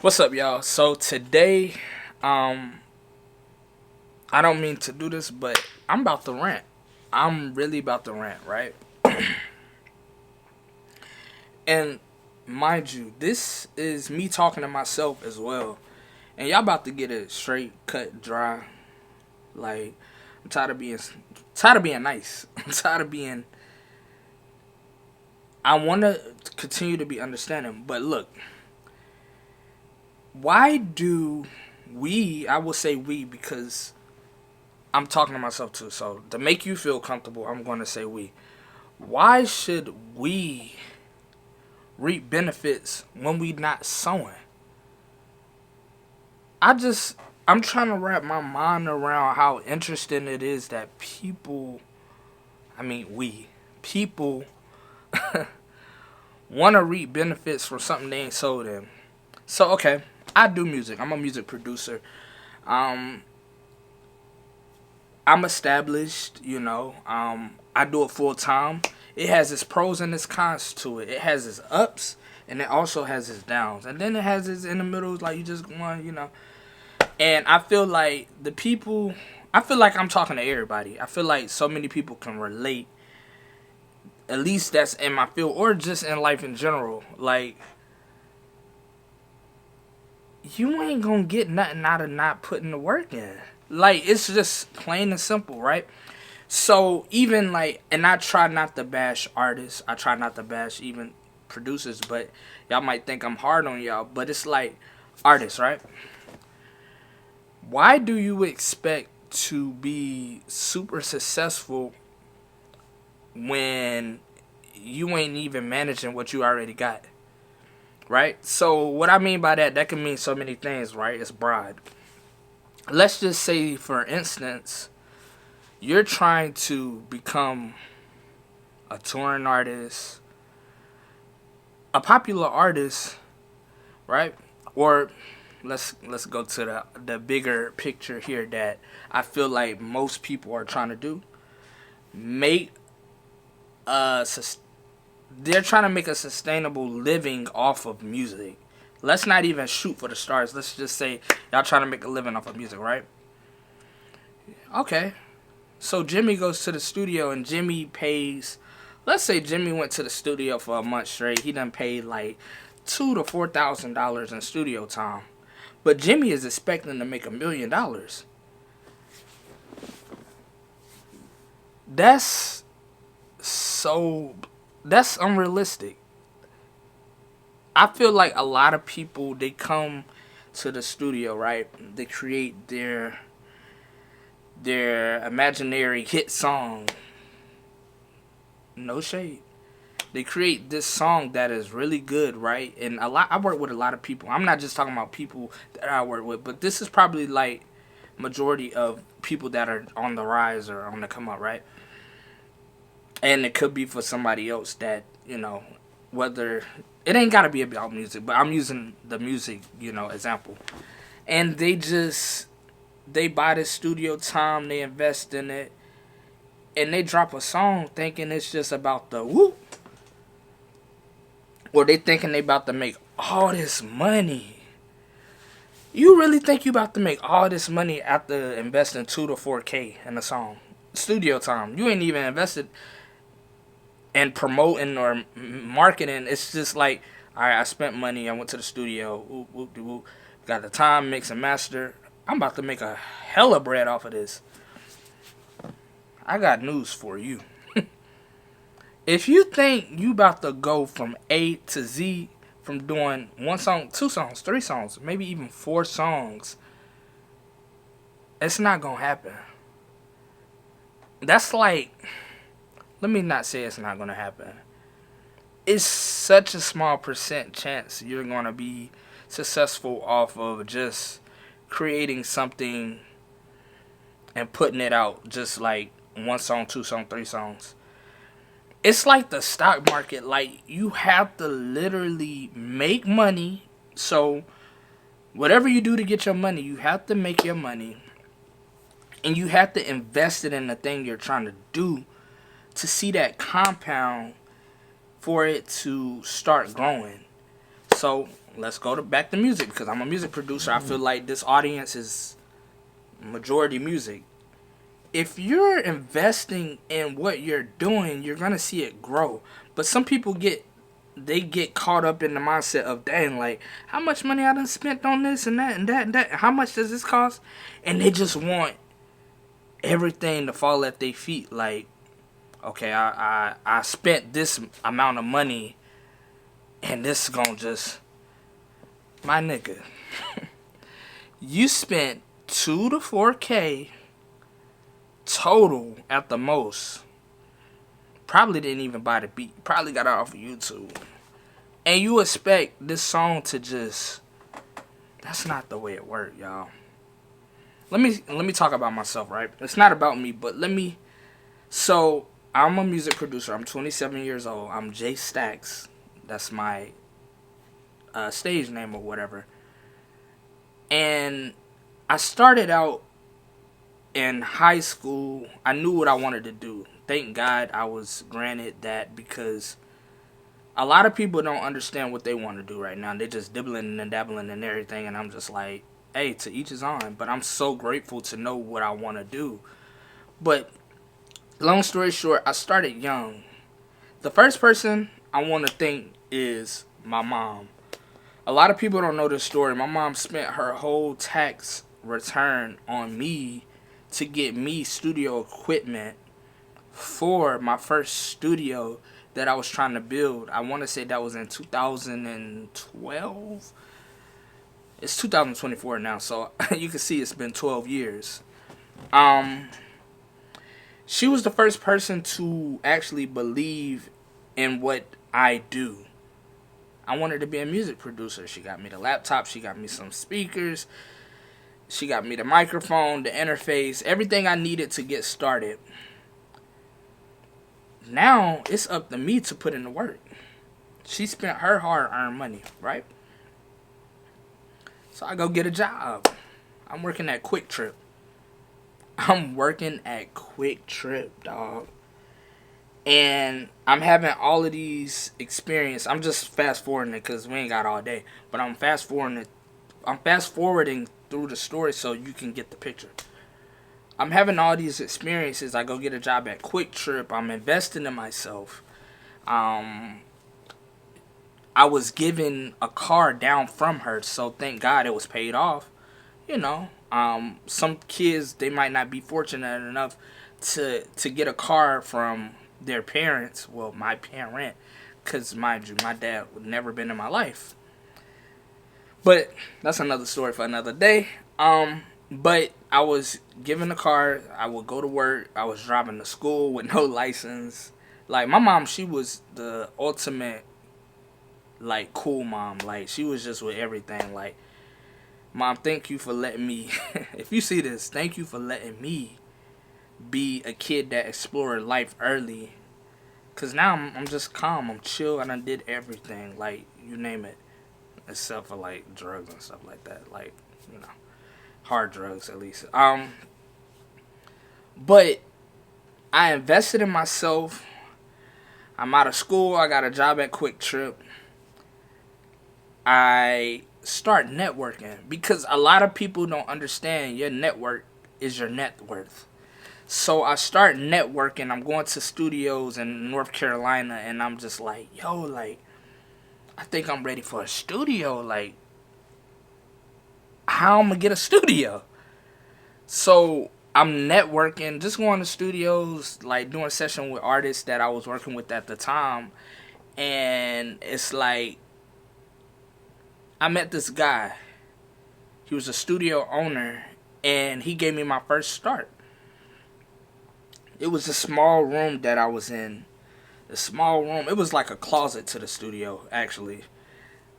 What's up, y'all? So today, um, I don't mean to do this, but I'm about to rant. I'm really about to rant, right? And mind you, this is me talking to myself as well. And y'all about to get it straight, cut, dry. Like I'm tired of being nice. I'm tired of being. I want to continue to be understanding, but look, why do we? I will say we because I'm talking to myself too. So to make you feel comfortable, I'm going to say we. Why should we reap benefits when we not sowing? I just I'm trying to wrap my mind around how interesting it is that people, I mean we, people want to reap benefits from something they ain't sold in. So okay, I do music. I'm a music producer. Um, I'm established. I do it full time. It has its pros and its cons to it. It has its ups and it also has its downs. And then it has its in the middle, like you just want. And I feel like I feel like I'm talking to everybody. I feel like so many people can relate. At least that's in my field or just in life in general. Like, you ain't gonna get nothing out of not putting the work in. Like, it's just plain and simple, right? So even like, and I try not to bash artists. I try not to bash even producers, but y'all might think I'm hard on y'all. But it's like artists, right? Why do you expect to be super successful when you ain't even managing what you already got? Right? So what I mean by that can mean so many things, right? It's broad. Let's just say, for instance, you're trying to become a touring artist, a popular artist, right? Or let's go to the bigger picture here that I feel like most people are trying to do. Make a they're trying to make a sustainable living off of music. Let's not even shoot for the stars. Let's just say y'all trying to make a living off of music, right? Okay. So Jimmy goes to the studio and Jimmy pays. Let's say Jimmy went to the studio for a month straight. He done paid like $2,000 to $4,000 in studio time. But Jimmy is expecting to make $1 million. That's so. That's unrealistic. I feel like a lot of people, they come to the studio, right? They create their imaginary hit song. No shade. They create this song that is really good, right? And I work with a lot of people. I'm not just talking about people that I work with, but this is probably like majority of people that are on the rise or on the come up, right? And it could be for somebody else that, whether it ain't gotta be about music, but I'm using the music, example. And they buy the studio time, they invest in it, and they drop a song thinking it's just about the whoop, or they thinking they about to make all this money. You really think you about to make all this money after investing 2 to 4K in a song? Studio time. You ain't even invested in promoting or marketing. It's just like, all right, I spent money. I went to the studio. Whoop, whoop, whoop, got the time, mix and master. I'm about to make a hella bread off of this. I got news for you. If you think you about to go from A to Z from doing one song, 2 songs, 3 songs, maybe even 4 songs, it's not gonna happen. That's like, let me not say it's not gonna happen. It's such a small percent chance you're gonna be successful off of just creating something and putting it out just like 1 song, 2 song, 3 songs. It's like the stock market. Like, you have to literally make money. So whatever you do to get your money, you have to make your money, and you have to invest it in the thing you're trying to do to see that compound for it to start growing. So let's go to back to music because I'm a music producer. I feel like this audience is majority music. If you're investing in what you're doing, you're gonna see it grow. But some people get caught up in the mindset of, dang, like, how much money I done spent on this and that and that and that. How much does this cost? And they just want everything to fall at their feet. Like, okay, I spent this amount of money, and this is gonna just, my nigga, you spent 2 to 4K total at the most. Probably didn't even buy the beat. Probably got it off of YouTube. And you expect this song to just... That's not the way it worked, y'all. Let me talk about myself, right? It's not about me, but let me... So, I'm a music producer. I'm 27 years old. I'm Jay Stacks. That's my stage name or whatever. And I started out in high school. I knew what I wanted to do. Thank God I was granted that, because a lot of people don't understand what they want to do right now. They're just dibbling and dabbling and everything, and I'm just like, hey, to each his own. But I'm so grateful to know what I want to do. But long story short, I started young. The first person I want to thank is my mom. A lot of people don't know this story. My mom spent her whole tax return on me to get me studio equipment for my first studio that I was trying to build. I want to say that was in 2012. It's 2024 now, so you can see it's been 12 years. She was the first person to actually believe in what I do. I wanted to be a music producer. She got me the laptop. She got me some speakers. She got me the microphone, the interface, everything I needed to get started. Now, it's up to me to put in the work. She spent her hard-earned money, right? So I go get a job. I'm working at Quick Trip. Dog. And I'm having all of these experience. I'm just fast-forwarding it because we ain't got all day. But I'm fast-forwarding through the story so you can get the picture. I'm having all these experiences. I go get a job at Quick Trip. I'm investing in myself. I was given a car down from her, so thank God it was paid off. You know, some kids, they might not be fortunate enough to get a car from their parents. Well, my parent, because mind you, my dad would never been in my life. But that's another story for another day. But I was given a car. I would go to work. I was driving to school with no license. Like, my mom, she was the ultimate, like, cool mom. Like, she was just with everything. Like, Mom, thank you for letting me, if you see this, thank you for letting me be a kid that explored life early. Because now I'm just calm. I'm chill. I done did everything. Like, you name it. Except for, like, drugs and stuff like that. Like, you know, hard drugs at least. But I invested in myself. I'm out of school. I got a job at Quick Trip. I start networking because a lot of people don't understand your network is your net worth. So I start networking. I'm going to studios in North Carolina, and I'm just like, yo, like, I think I'm ready for a studio. Like, how I'm gonna get a studio? So I'm networking, just going to studios, like doing a session with artists that I was working with at the time. And it's like, I met this guy. He was a studio owner, and he gave me my first start. It was a small room that I was in. A small room. It was like a closet to the studio, actually.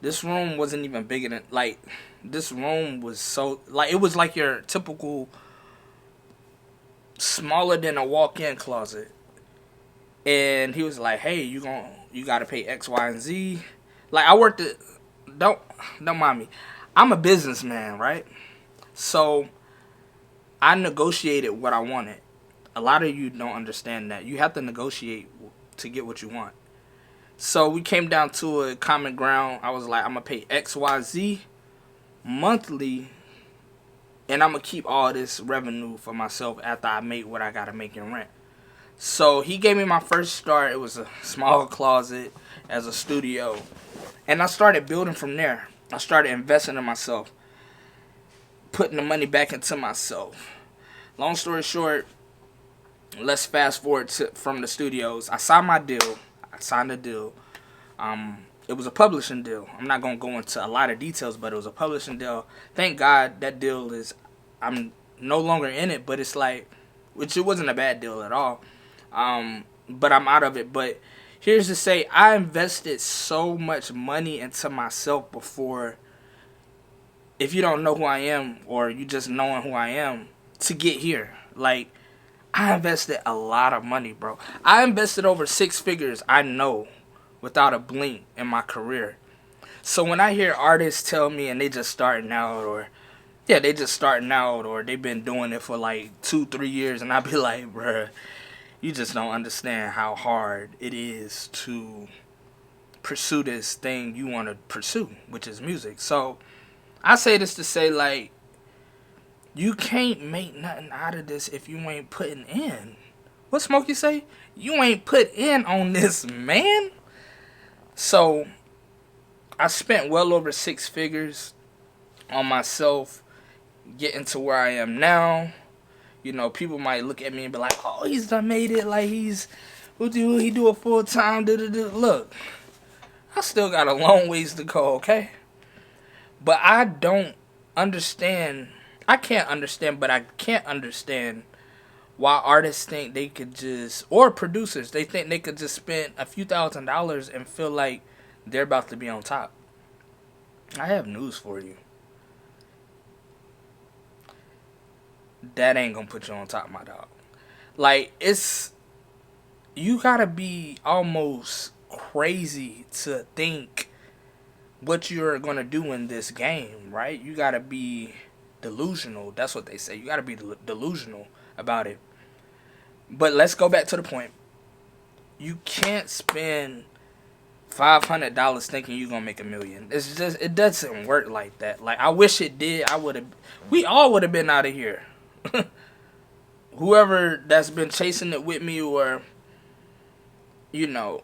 This room wasn't even bigger than, like, this room was so, like, it was like your typical smaller than a walk-in closet. And he was like, hey, you gotta pay X, Y, and Z. Like, I worked at, don't mind me. I'm a businessman, right? So I negotiated what I wanted. A lot of you don't understand that. You have to negotiate to get what you want. So we came down to a common ground. I was like, I'm gonna pay XYZ monthly, and I'm gonna keep all this revenue for myself after I make what I gotta make in rent. So he gave me my first start. It was a small closet as a studio, and I started building from there. I started investing in myself, putting the money back into myself. Long story short, let's fast forward from the studios. I signed my deal. I signed a deal. It was a publishing deal. I'm not gonna go into a lot of details, but it was a publishing deal. Thank God that deal is. I'm no longer in it, but it's like, which it wasn't a bad deal at all. But I'm out of it. But here's to say, I invested so much money into myself before. If you don't know who I am, or you just knowing who I am, to get here, like, I invested a lot of money, bro. I invested over 6 figures, I know, without a blink in my career. So when I hear artists tell me and they just starting out, or they just starting out, or they've been doing it for like 2-3 years, and I be like, bruh, you just don't understand how hard it is to pursue this thing you want to pursue, which is music. So I say this to say, like, you can't make nothing out of this if you ain't putting in. What Smokey say? You ain't put in on this, man. So I spent well over 6 figures on myself getting to where I am now. You know, people might look at me and be like, oh, he's done made it. Like, what do he do a full time? Look, I still got a long ways to go, okay? But I don't understand. I can't understand, but I can't understand why artists think they could just, or producers, they think they could just spend a few $1,000s and feel like they're about to be on top. I have news for you. That ain't gonna put you on top, my dog. Like, you gotta be almost crazy to think what you're gonna do in this game, right? You gotta be delusional. That's what they say. You gotta be delusional about it. But let's go back to the point. You can't spend $500 thinking you're gonna make $1 million. It's just, it doesn't work like that. Like, I wish it did. We all would have been out of here. Whoever that's been chasing it with me, or, you know,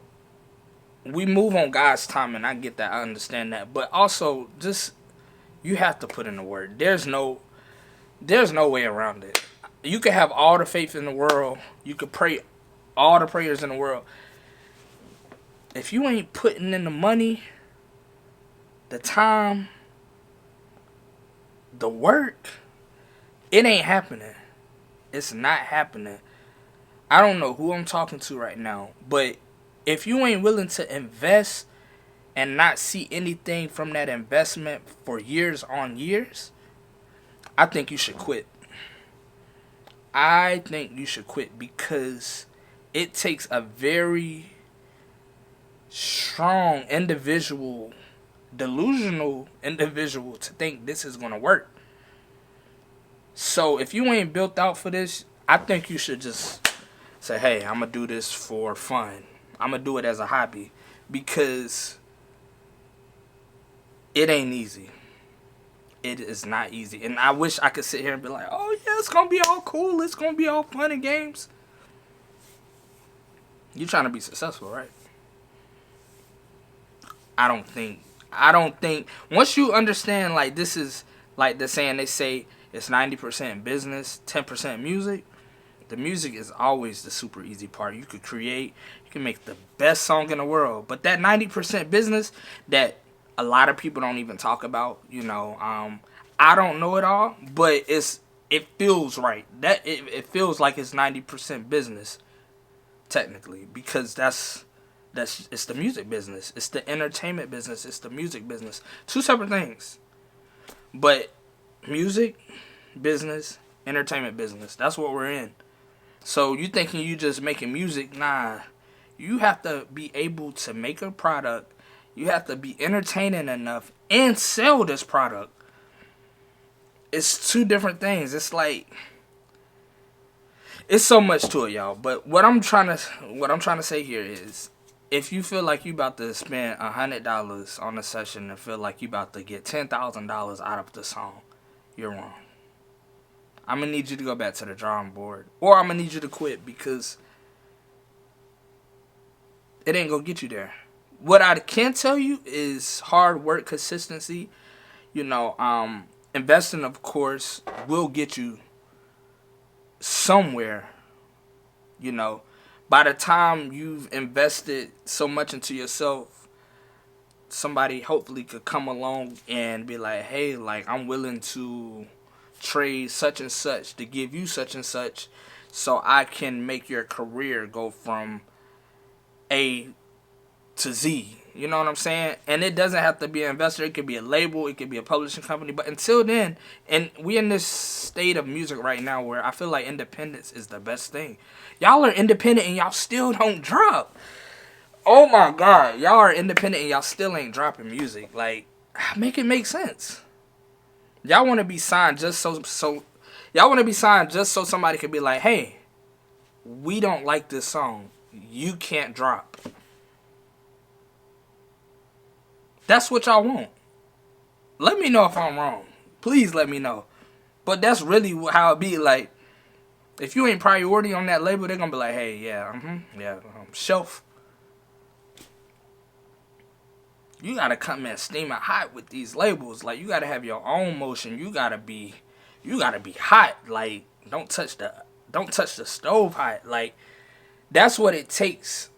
we move on God's time, and I get that. I understand that. But also, just, you have to put in the work. There's no way around it. You can have all the faith in the world. You could pray all the prayers in the world. If you ain't putting in the money, the time, the work, it ain't happening. It's not happening. I don't know who I'm talking to right now, but if you ain't willing to invest and not see anything from that investment for years on years, I think you should quit. I think you should quit, because it takes a very strong individual, delusional individual, to think this is going to work. So if you ain't built out for this, I think you should just say, hey, I'm going to do this for fun. I'm going to do it as a hobby, because it ain't easy. It is not easy. And I wish I could sit here and be like, oh, yeah, it's going to be all cool. It's going to be all fun and games. You're trying to be successful, right? I don't think. Once you understand, like, this is like the saying, they say it's 90% business, 10% music. The music is always the super easy part. You could create, you can make the best song in the world. But that 90% business that a lot of people don't even talk about, you know, I don't know it all, but it feels right. That it feels like it's 90% business, technically, because it's the music business, it's the entertainment business, it's the music business. Two separate things. But music, business, entertainment business, that's what we're in. So you thinking you just making music? Nah. You have to be able to make a product. You have to be entertaining enough and sell this product. It's two different things. It's like, it's so much to it, y'all. But what I'm trying to say here is, if you feel like you about to spend $100 on a session and feel like you about to get $10,000 out of the song, you're wrong. I'm gonna need you to go back to the drawing board, or I'm gonna need you to quit because it ain't gonna get you there. What I can tell you is hard work, consistency. Investing, of course, will get you somewhere. You know, by the time you've invested so much into yourself, somebody hopefully could come along and be like, hey, like, I'm willing to trade such and such to give you such and such so I can make your career go from A to Z. You know what I'm saying? And it doesn't have to be an investor. It could be a label. It could be a publishing company. But until then, and we in this state of music right now where I feel like independence is the best thing. Y'all are independent and y'all still don't drop. Oh my God. Y'all are independent and y'all still ain't dropping music. Like, make it make sense. Y'all want to be signed just so y'all want to be signed just so somebody could be like, hey, we don't like this song. You can't drop. That's what y'all want. Let me know if I'm wrong. Please let me know. But that's really how it be. Like, if you ain't priority on that label, they're going to be like, hey, shelf. You got to come in steaming hot with these labels. Like, you got to have your own motion. You got to be hot. Like, don't touch the stove hot. Like, that's what it takes.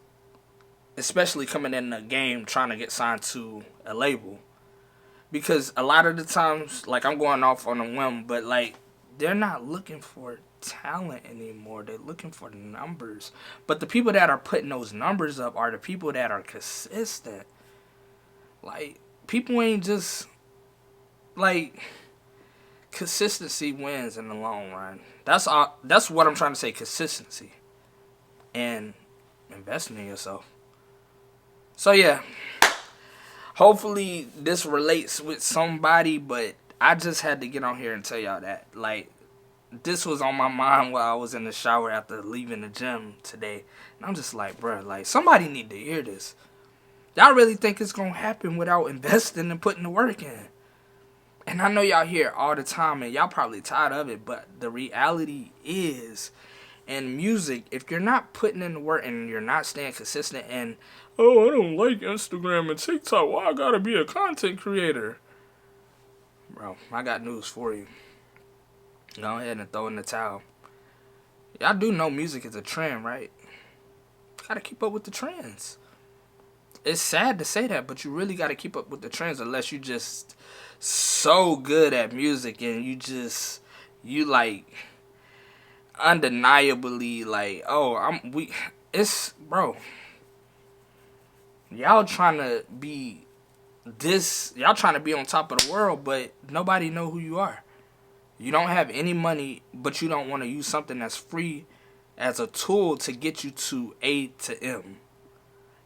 Especially coming in the game trying to get signed to a label. Because a lot of the times, like, I'm going off on a whim, but, like, they're not looking for talent anymore. They're looking for the numbers. But the people that are putting those numbers up are the people that are consistent. Like, people ain't just, like, consistency wins in the long run. That's what I'm trying to say, consistency. And investing in yourself. So, yeah, hopefully this relates with somebody, but I just had to get on here and tell y'all that. Like, this was on my mind while I was in the shower after leaving the gym today. And I'm just like, bruh, like, somebody need to hear this. Y'all really think it's going to happen without investing and putting the work in? And I know y'all hear it all the time, and y'all probably tired of it, but the reality is, in music, if you're not putting in the work and you're not staying consistent and, oh, I don't like Instagram and TikTok, why I gotta be a content creator? Bro, I got news for you. Go ahead and throw in the towel. Y'all do know music is a trend, right? Gotta keep up with the trends. It's sad to say that, but you really gotta keep up with the trends unless you just so good at music and you like undeniably like, oh, bro. Y'all trying to be y'all trying to be on top of the world, but nobody know who you are. You don't have any money, but you don't want to use something that's free as a tool to get you to A to M.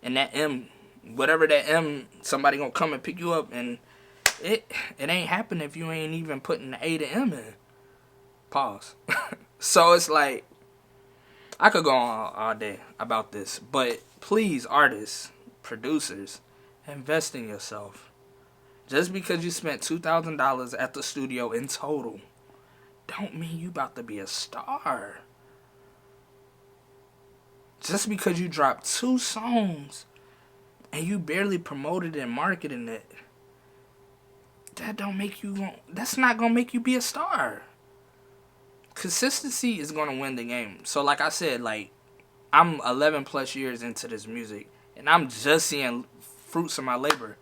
And that M, whatever that M, somebody gonna come and pick you up, and it ain't happening if you ain't even putting the A to M in. Pause. So it's like, I could go on all day about this, but please, artists, producers, invest in yourself. Just because you spent $2,000 at the studio in total, don't mean you about to be a star. Just because you dropped 2 songs and you barely promoted and marketed it, that's not gonna make you be a star. Consistency is gonna win the game. So like I said, like, I'm 11 plus years into this music and I'm just seeing fruits of my labor.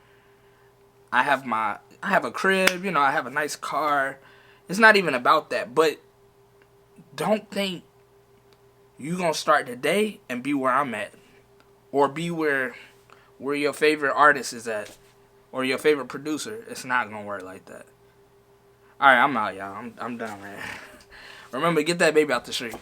I have a crib, I have a nice car. It's not even about that, but don't think you gonna start today and be where I'm at, or be where your favorite artist is at, or your favorite producer. It's not gonna work like that. All right, I'm out, y'all. I'm done, man. Remember, get that baby out the street.